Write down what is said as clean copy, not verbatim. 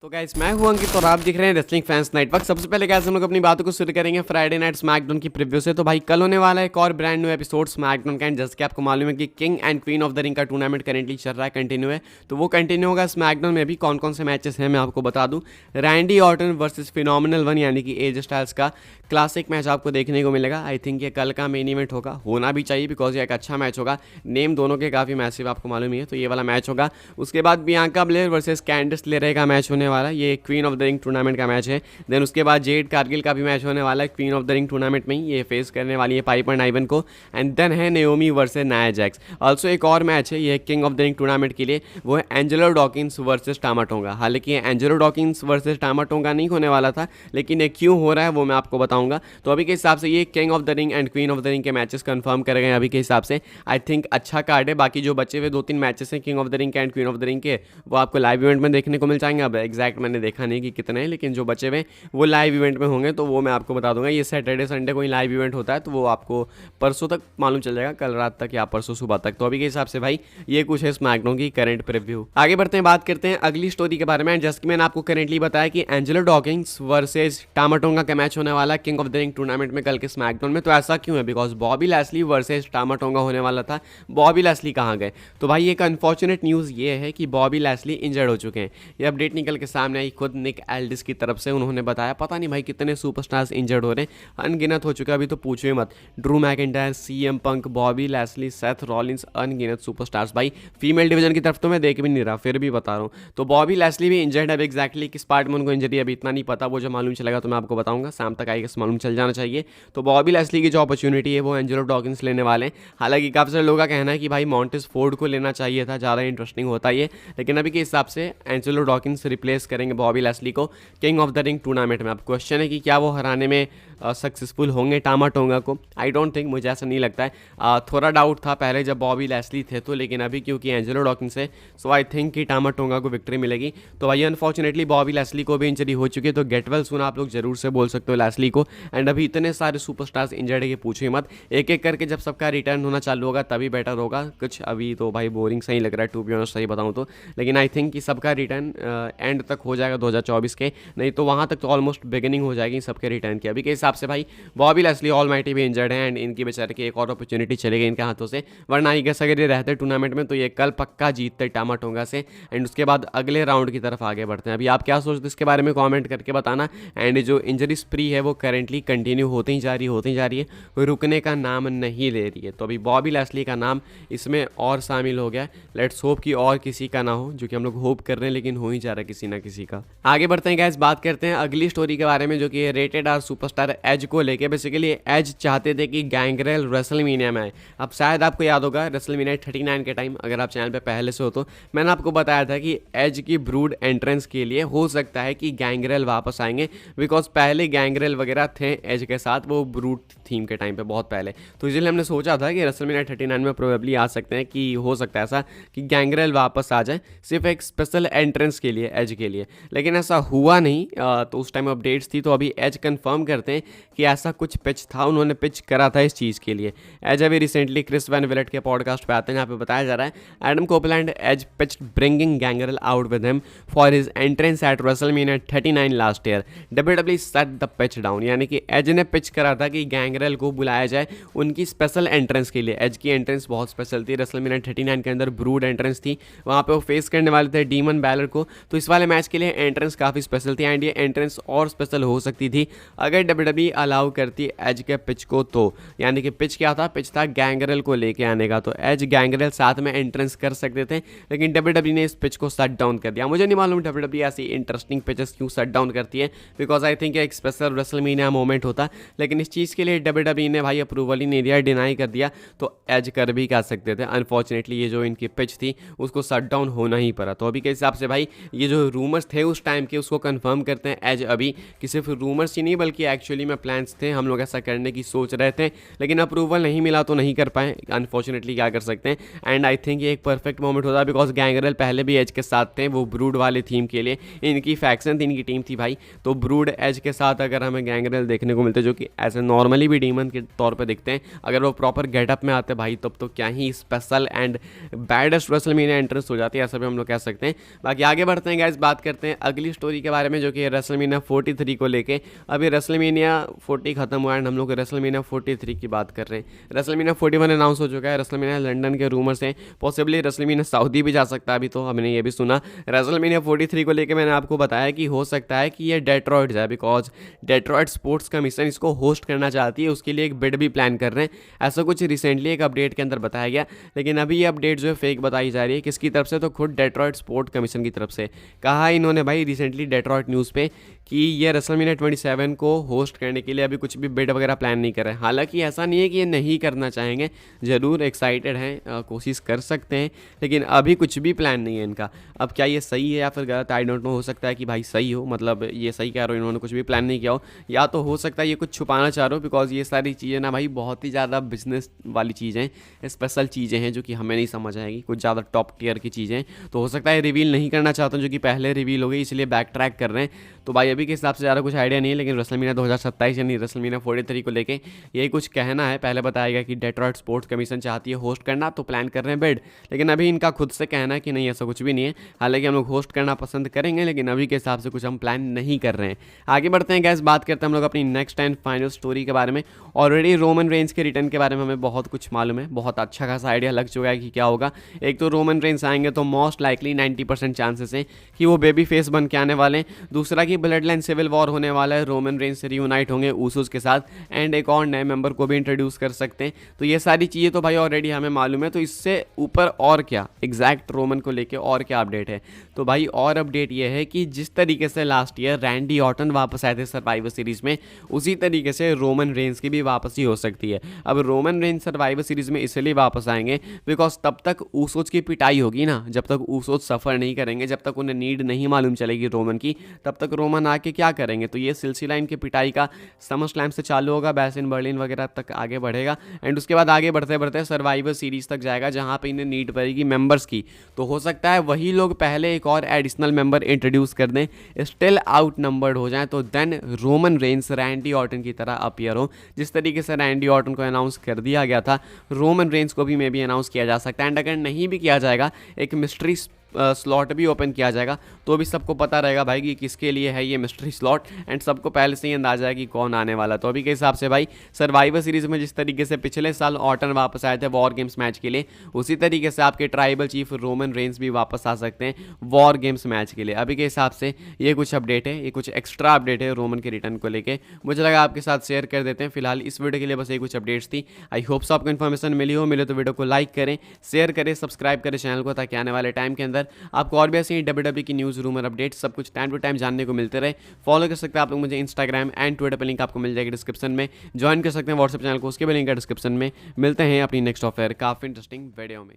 तो गाइस मैं हूं अंकित और आप दिख रहे हैं रेसलिंग फैंस नेटवर्क। सबसे पहले गाइस हम लोग अपनी बातों को शुरू करेंगे फ्राइडे नाइट स्मैकडाउन की प्रीव्यू से। तो भाई कल होने वाला है एक और ब्रांड न्यू एपिसोड स्मैकडाउन का। एंड जैसे कि आपको मालूम है कि king and queen of the ring का टूर्नामेंट करेंटली चल रहा है, कंटिन्यू है, तो वो कंटिन्यू होगा। स्मैकडाउन में भी कौन कौन से मैचेस हैं मैं आपको बता दूं। Randy Orton versus phenomenal one यानी कि एज स्टाइल्स का क्लासिक मैच आपको देखने को मिलेगा। आई थिंक ये कल का मेन इवेंट होगा, होना भी चाहिए बिकॉज ये एक अच्छा मैच होगा। नेम दोनों के काफ़ी मैसिव आपको मालूम ही है, तो ये वाला मैच होगा। उसके बाद बियांका ब्लेयर वर्सेस कैंडिस लेरे का मैच होने वाला है, ये queen of the ring tournament का मैच है। देन उसके बाद जेड कारगिल का भी मैच होने वाला है queen of the ring tournament में ही, ये फेस करने वाली है पाइपर नाइवन को। एंड देन है Naomi versus Nia Jax. Also एक और मैच है ये king of the ring tournament के लिए, वो है एंजेलो डॉकिंस वर्सेस टामाटोंगा। हालांकि ये एंजेलो डॉकिंस वर्सेस टामाटोंगा नहीं होने वाला था, लेकिन ये क्यों हो रहा है वो मैं आपको बताऊंगा। तो अभी के हिसाब से ये king of the ring and queen of the ring के मैचेस कंफर्म करे गए अभी के हिसाब से। आई थिंक अच्छा कार्ड है। बाकी जो बचे हुए 2-3 मैचेस हैं किंग ऑफ द रिंग के and queen of the ring के, वो आपको लाइव इवेंट में देखने को मिल जाएंगे। अब एग्जैक्ट मैंने देखा नहीं कि कितने हैं, लेकिन जो बचे हुए वो लाइव इवेंट में होंगे, तो वो मैं आपको बता दूंगा। ये सैटरडे संडे कोई लाइव इवेंट होता है, तो वो आपको परसों तक मालूम चल जाएगा, कल रात तक या परसों सुबह तक। तो अभी के हिसाब से भाई ये कुछ है स्मैकडाउन की करंट प्रीव्यू। आगे बढ़ते हैं, बात करते हैं अगली स्टोरी के बारे में। जस्ट मैंने आपको करेंटली बताया कि एंजेलो डॉकिंस वर्सेस टामाटोंगा का मैच होने वाला king of the ring tournament में कल के स्मैकडाउन में। तो ऐसा क्यों है? बिकॉज बॉबी लैस्ली वर्सेस टामाटोंगा होने वाला था। बॉबी लैस्ली कहाँ गए? तो भाई एक अनफॉर्चुनेट न्यूज़ ये है कि बॉबी लैस्ली इंजर्ड हो चुके हैं। ये अपडेट निकल के सामने आई खुद निक एल्डिस की तरफ से। उन्होंने बताया पता नहीं भाई कितने सुपरस्टार्स इंजर्ड हो रहे हैं, अनगिनत हो चुके हैं। अभी तो पूछो ही मत, Drew McIntyre, CM Punk, Bobby Lashley, Seth Rollins, अनगिनत सुपरस्टार्स। भाई फीमेल डिवीजन की तरफ तो मैं देख भी नहीं रहा, फिर भी बता रहा हूँ। तो बॉबी लैस्ली भी इंजर्ड है। अब एग्जैक्टली किस पार्ट में उनको इंजरी अभी इतना नहीं पता, वो जो मालूम चलेगा तो मैं आपको बताऊंगा। शाम तक आएगा, मालूम चल जाना चाहिए। तो बॉबी लैस्ली की जो अपॉर्चुनिटी है वो एंजेलो डॉकिंस लेने वाले हैं। हालांकि काफ़ी सारे लोगों का कहना है कि भाई मॉन्टेस फोर्ड को लेना चाहिए था, ज़्यादा इंटरेस्टिंग होता ये, लेकिन अभी के हिसाब से एंजेलो डॉकिंस रिप्लेस करेंगे बॉबी लैस्ली को king of the ring tournament में। अब क्वेश्चन है कि क्या वो हराने में सक्सेसफुल होंगे टामाटोंगा को? आई डोंट थिंक, मुझे ऐसा नहीं लगता है। थोड़ा डाउट था पहले जब बॉबी लैस्ली थे तो, लेकिन अभी क्योंकि एंजेलो डॉकिंस है, सो आई थिंक कि टामाटोंगा को विक्ट्री मिलेगी। तो भाई अनफॉर्चुनेटली बॉबी लैस्ली को भी इंजरी हो चुकी है, तो गेट वेल सून आप लोग जरूर से बोल सकते हो लैस्ली को। एंड अभी इतने सारे सुपरस्टार्स इंजर्ड है कि पूछो ही मत। एक एक करके जब सबका रिटर्न होना चालू होगा तभी बेटर होगा। कुछ अभी तो भाई बोरिंग सही लग रहा है टू बी ऑनेस्ट, सही बताऊँ तो। लेकिन आई थिंक कि सबका रिटर्न एंड तक हो जाएगा 2024 के, नहीं तो वहाँ तक तो ऑलमोस्ट बिगिनिंग हो जाएगी सबके रिटर्न की। अभी के हिसाब से भाई बॉबी लैस्ली ऑलमाइटी भी इंजर्ड है, एंड इनकी बेचारे की एक और अपॉर्चुनिटी चलेगी इनके हाथों से। वरना आई गेस अगर ये रहते टूर्नामेंट में तो ये कल पक्का जीतते टामाटोंगा से, एंड उसके बाद अगले राउंड की तरफ आगे बढ़ते हैं। अभी आप क्या सोचते हैं इसके बारे में कमेंट करके बताना। एंड जो इंजरी स्प्री है वो करेंटली कंटिन्यू होती ही जा रही है, कोई रुकने का नाम नहीं ले रही है। तो अभी बॉबी लैस्ली का नाम इसमें और शामिल हो गया। लेट्स होप कि और किसी का ना हो, जो कि हम लोग होप कर रहे हैं, लेकिन हो ही जा रहा है किसी ना किसी का। आगे बढ़ते हैं गाइस, बात करते हैं अगली स्टोरी के बारे में, जो कि रेटेड आर सुपरस्टार एज को लेके। बेसिकली एज चाहते थे कि गैंगरेल रेसलमेनिया में आए। अब शायद आपको याद होगा रेसलमेनिया 39 के टाइम, अगर आप चैनल पे पहले से हो तो मैंने आपको बताया था कि एज की ब्रूड एंट्रेंस के लिए हो सकता है कि गैंगरेल वापस आएंगे, बिकॉज पहले गैंगरेल वगैरह थे एज के साथ, वो ब्रूड थीम के टाइम पे बहुत पहले। तो इसलिए हमने सोचा था कि रेसलमेनिया 39 में प्रोबेबली आ सकते हैं, कि हो सकता है ऐसा कि गैंगरेल वापस आ जाए सिर्फ एक स्पेशल एंट्रेंस के लिए, एज के लिए। लेकिन ऐसा हुआ नहीं। तो उस टाइम अपडेट्स थी, तो अभी एज कंफर्म करते हैं कि ऐसा कुछ पिच था, उन्होंने पिच करा था इस चीज़ के लिए। एज अभी रिसेंटली क्रिस वैन विलेट के पॉडकास्ट पे आते हैं, जहाँ पे बताया जा रहा है Adam Copeland Edge pitched bringing Gangrel out with him for his entrance at WrestleMania 39 last year. WWE set the pitch down, यानी कि एज ने पिच करा था कि गैंगरेल को बुलाया जाए उनकी स्पेशल एंट्रेंस के लिए। एज की एंट्रेंस बहुत स्पेशल थी, रेसलमेनिया 39 के अंदर ब्रूड एंट्रेंस थी, वहाँ पे वो फेस करने वाले थे डीमन बैलर को। तो इस वाले मैच के लिए एंट्रेंस काफ़ी स्पेशल थी, एंड ये एंट्रेंस और स्पेशल हो सकती थी अगर डब्ल्यूडब्ल्यूई अलाउ करती एज के पिच को। तो यानी कि पिच क्या था? पिच था गैंगरेल को लेके आने का। तो एज गैंगरेल साथ में एंट्रेंस कर सकते थे, लेकिन डब्ल्यूडब्ल्यूई ने इस पिच को शट डाउन कर दिया। मुझे नहीं मालूम डब्ल्यूडब्ल्यूई ऐसी इंटरेस्टिंग पिचेस क्यों शट डाउन करती है, बिकॉज आई थिंक एक स्पेशल रेसलमेनिया मोमेंट होता, लेकिन इस चीज़ के लिए डब्ल्यूडब्ल्यूई ने भाई अप्रूवल ही नहीं दिया, डिनाई कर दिया। तो एज कर भी कर सकते थे। अनफॉर्चुनेटली ये जो इनकी पिच थी उसको शट डाउन होना ही पड़ा। तो अभी के हिसाब से भाई ये जो रूमर्स थे उस टाइम के, उसको कंफर्म करते हैं एज अभी, कि सिर्फ रूमर्स ही नहीं बल्कि एक्चुअली में प्लान्स थे, हम लोग ऐसा करने की सोच रहे थे, लेकिन अप्रूवल नहीं मिला तो नहीं कर पाए। अनफॉर्चुनेटली क्या कर सकते हैं। एंड आई थिंक ये एक परफेक्ट मोमेंट होता है, बिकॉज गैंगरेल पहले भी एज के साथ थे, वो ब्रूड वाले थीम के लिए इनकी फैक्शन थी, इनकी टीम थी भाई। तो ब्रूड एज के साथ अगर हमें गैंगरेल देखने को मिलते, जो कि ऐसे नॉर्मली भी डीमन के तौर पर दिखते हैं, अगर वो प्रॉपर गेटअप में आते भाई, तब तो क्या ही special and baddest WrestleMania entrance हो जाती है, ऐसा भी हम लोग कह सकते हैं। बाकी आगे बढ़ते हैं गाइस, बात बात करते हैं अगली स्टोरी के बारे में, जो कि रेसलमेनिया 43 को लेके। अभी रेसलमेनिया 40 खत्म हुआ है एंड हम लोग रेसलमेनिया 43 की बात कर रहे हैं। रेसलमेनिया 41 अनाउंस हो चुका है। रेसलमेनिया लंदन के रूमर्स हैं, पॉसिबली रेसलमेनिया सऊदी भी जा सकता है। अभी तो हमने ये भी सुना। रेसलमेनिया 43 को लेके मैंने आपको बताया कि हो सकता है कि ये डेट्रॉइट जाए, बिकॉज डेट्रॉइट स्पोर्ट्स कमीशन इसको होस्ट करना चाहती है, उसके लिए एक बिड भी प्लान कर रहे हैं। ऐसा कुछ रिसेंटली एक अपडेट के अंदर बताया गया, लेकिन अभी ये अपडेट जो है फेक बताई जा रही है। किसकी तरफ से? तो खुद डेट्रॉइट स्पोर्ट कमीशन की तरफ से कहा इन्होंने भाई रिसेंटली डेट्रॉइट न्यूज़ पे कि ये रेसलमेनिया 27 को होस्ट करने के लिए अभी कुछ भी बिड वगैरह प्लान नहीं कर रहे हैं। हालांकि ऐसा नहीं है कि ये नहीं करना चाहेंगे, ज़रूर एक्साइटेड हैं, कोशिश कर सकते हैं, लेकिन अभी कुछ भी प्लान नहीं है इनका। अब क्या ये सही है या फिर गलत, आई डोंट नो। हो सकता है कि भाई सही हो, मतलब ये सही कह रहे हो, इन्होंने कुछ भी प्लान नहीं किया हो, या तो हो सकता है ये कुछ छुपाना चाह रहे हो, बिकॉज ये सारी चीज़ें ना भाई बहुत ही ज़्यादा बिजनेस वाली चीज़ें, स्पेशल चीज़ें हैं जो कि हमें नहीं समझ आएगी, कुछ ज़्यादा टॉप टियर की चीज़ें। तो हो सकता है रिवील नहीं करना चाहता हूँ, जो कि पहले रिवील हो गई, इसलिए बैक ट्रैक कर रहे हैं। तो भाई अभी के हिसाब से ज़्यादा कुछ आइडिया नहीं है, लेकिन रेसलमेनिया 2027 यानी रेसलमेनिया 43 को लेके यही कुछ कहना है। पहले बताया गया कि डेट्रॉइट स्पोर्ट्स कमीशन चाहती है होस्ट करना, तो प्लान कर रहे हैं बिड, लेकिन अभी इनका खुद से कहना है कि नहीं ऐसा कुछ भी नहीं है। हालांकि हम लोग होस्ट करना पसंद करेंगे, लेकिन अभी के हिसाब से कुछ हम प्लान नहीं कर रहे हैं। आगे बढ़ते हैं गैस, बात करते हैं हम लोग अपनी नेक्स्ट एंड फाइनल स्टोरी के बारे में। ऑलरेडी रोमन रेंज के रिटर्न के बारे में हमें बहुत कुछ मालूम है, बहुत अच्छा खासा आइडिया लग चुका है कि क्या होगा। एक तो रोमन रेंज आएंगे तो मोस्ट लाइकली 90% चांसेस हैं कि वो बेबी फेस बन के आने वाले हैं। दूसरा कि ब्लड लाइन सिविल वॉर होने वाला है, रोमन रेंज से रियूनाइट होंगे ऊसोस के साथ, एंड एक और नए मेंबर को भी इंट्रोड्यूस कर सकते हैं। तो ये सारी चीज़ें तो भाई ऑलरेडी हमें मालूम है। तो इससे ऊपर और क्या एग्जैक्ट रोमन को लेके और क्या अपडेट है? तो भाई और अपडेट ये है कि जिस तरीके से लास्ट ईयर रैंडी ऑर्टन वापस आए थे सर्वाइवर सीरीज में, उसी तरीके से रोमन रेंज की भी वापसी हो सकती है। अब रोमन रेंज सर्वाइवर सीरीज में इसलिए वापस आएंगे बिकॉज तब तक ऊसोस की पिटाई होगी ना, जब तक ऊसोस सफ़र नहीं करेंगे, जब तक उन्हें नीड नहीं मालूम चलेगी रोमन की, तब तक रोमन आके क्या करेंगे? तो ये सिलसिला इनकी पिटाई का समर स्लैम से चालू होगा, बैस इन बर्लिन वगैरह तक आगे बढ़ेगा, एंड उसके बाद आगे बढ़ते बढ़ते सर्वाइवर सीरीज तक जाएगा, जहाँ पे इन्हें नीड पड़ेगी मेंबर्स की। तो हो सकता है वही लोग पहले एक और एडिशनल मेंबर इंट्रोड्यूस कर दें, स्टिल आउट नंबर्ड हो जाए, तो then Roman Reigns Randy Orton की तरह अपीयर हो। जिस तरीके से रैंडी ऑर्टन को अनाउंस कर दिया गया था, रोमन रेंज को भी मे बी अनाउंस किया जा सकता है। एंड अगर नहीं भी किया जाएगा, एक मिस्ट्री स्लॉट भी ओपन किया जाएगा, तो भी सबको पता रहेगा भाई कि किसके लिए है ये मिस्ट्री स्लॉट, एंड सबको पहले से ही अंदाजा है कि कौन आने वाला। तो अभी के हिसाब से भाई सर्वाइवर सीरीज में जिस तरीके से पिछले साल ऑर्टन वापस आए थे वॉर गेम्स मैच के लिए, उसी तरीके से आपके ट्राइबल चीफ रोमन रेंज भी वापस आ सकते हैं वॉर गेम्स मैच के लिए। अभी के हिसाब से ये कुछ अपडेट है, ये कुछ एक्स्ट्रा अपडेट है रोमन के रिटर्न को लेकर, मुझे लगा आपके साथ शेयर कर देते हैं। फिलहाल इस वीडियो के लिए बस ये कुछ अपडेट्स थी। आई होप सो आपको इन्फॉर्मेशन मिले तो वीडियो को लाइक करें, शेयर करें, सब्सक्राइब करें चैनल को, ताकि आने वाले टाइम के अंदर आपको और भी ऐसे WWE की न्यूज़, रूमर, अपडेट सब कुछ टाइम टू टाइम जानने को मिलते रहे। फॉलो कर सकते हैं आप लोग मुझे इंस्टाग्राम एंड ट्विटर पर, लिंक आपको मिल जाएगी डिस्क्रिप्शन में। ज्वाइन कर सकते हैं व्हाट्सएप चैनल को, उसके भी लिंक है डिस्क्रिप्शन में। मिलते हैं अपनी नेक्स्ट ऑफर काफ़ी इंटरेस्टिंग वीडियो में।